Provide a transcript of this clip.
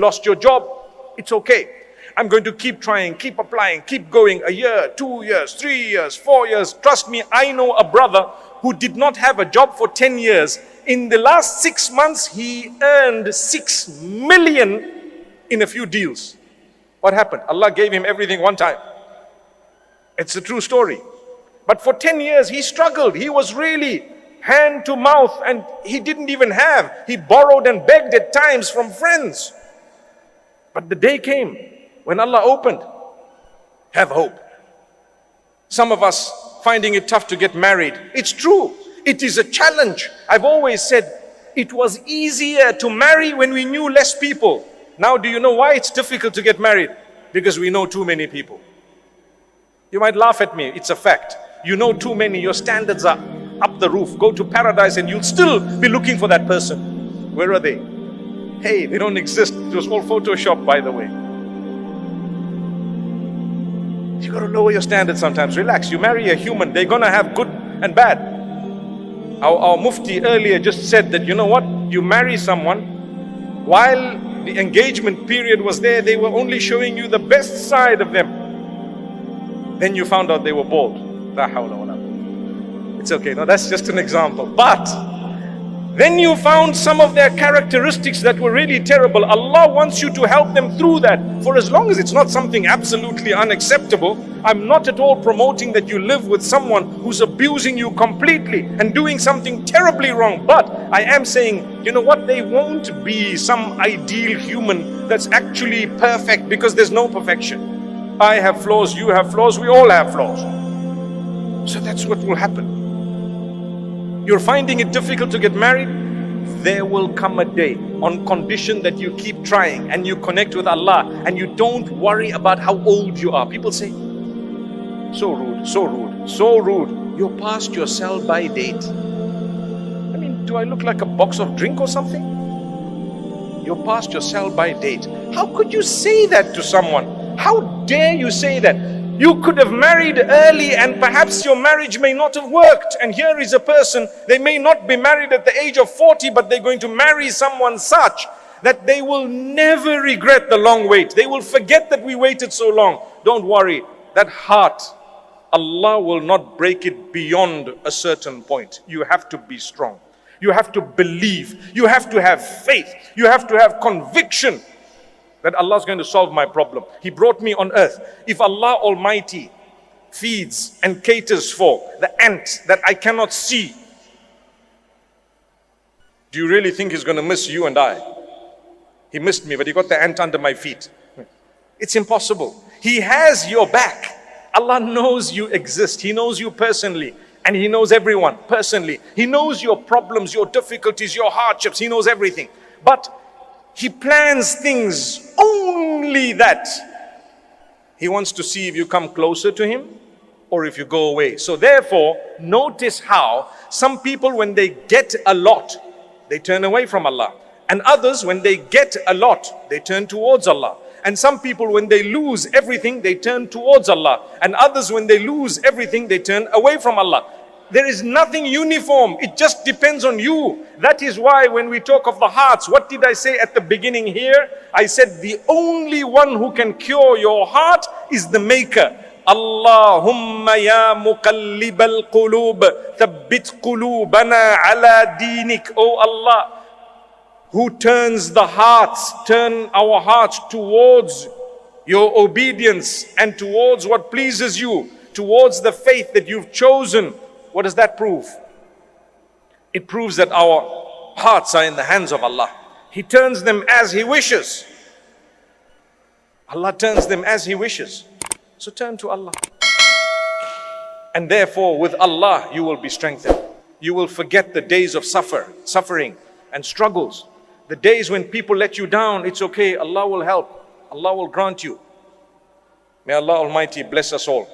lost your job. It's okay. I'm going to keep trying, keep applying, keep going. A year, 2 years, 3 years, 4 years. Trust me, I know a brother who did not have a job for 10 years. In the last 6 months, he earned 6 million in a few deals. What happened? Allah gave him everything one time. It's a true story. But for 10 years, he struggled. He was really hand to mouth, and he didn't even have. He borrowed and begged at times from friends. But the day came when Allah opened. Have hope. Some of us finding it tough to get married. It's true. It is a challenge. I've always said it was easier to marry when we knew less people. Now do you know why it's difficult to get married? Because we know too many people. You might laugh at me. It's a fact. You know too many. Your standards are up the roof. Go to paradise and you'll still be looking for that person. Where are they? Hey, they don't exist. It was all Photoshop, by the way. You got to lower your standards sometimes. Relax. You marry a human. They're going to have good and bad. Our Mufti earlier just said that, you know what? You marry someone, while the engagement period was there, they were only showing you the best side of them. Then you found out they were bald. La hawla wa la quwwata. It's okay. No, that's just an example. But then you found some of their characteristics that were really terrible. Allah wants you to help them through that. For as long as it's not something absolutely unacceptable, I'm not at all promoting that you live with someone who's abusing you completely and doing something terribly wrong. But I am saying, you know what? They won't be some ideal human that's actually perfect, because there's no perfection. I have flaws, you have flaws, we all have flaws. So that's what will happen. You're finding it difficult to get married? There will come a day, on condition that you keep trying and you connect with Allah and you don't worry about how old you are. People say, so rude, so rude, so rude. You're past your sell-by date. I mean, do I look like a box of drink or something? You're past your sell-by date. How could you say that to someone? How dare you say that? You could have married early and perhaps your marriage may not have worked. And here is a person, they may not be married at the age of 40, but they're going to marry someone such that they will never regret the long wait. They will forget that we waited so long. Don't worry, that heart, Allah will not break it beyond a certain point. You have to be strong. You have to believe. You have to have faith. You have to have conviction that Allah is going to solve my problem. He brought me on earth. If Allah Almighty feeds and caters for the ant that I cannot see, do you really think He's going to miss you and I? He missed me, but He got the ant under my feet. It's impossible. He has your back. Allah knows you exist. He knows you personally. And He knows everyone personally. He knows your problems, your difficulties, your hardships. He knows everything. But He plans things only that He wants to see if you come closer to Him or if you go away. So therefore, notice how some people, when they get a lot, they turn away from Allah. And others, when they get a lot, they turn towards Allah. And some people, when they lose everything, they turn towards Allah. And others, when they lose everything, they turn away from Allah. There is nothing uniform. It just depends on you. That is why when we talk of the hearts, what did I say at the beginning here? I said the only one who can cure your heart is the Maker. Allahumma ya muqallibal qulub, thabbit qulubana ala dinik. Oh Allah, who turns the hearts, turn our hearts towards your obedience and towards what pleases you, towards the faith that you've chosen. What does that prove? It proves that our hearts are in the hands of Allah. He turns them as He wishes. Allah turns them as He wishes. So turn to Allah. And therefore with Allah you will be strengthened. You will forget the days of suffering and struggles. The days when people let you down, it's okay. Allah will help. Allah will grant you. May Allah Almighty bless us all.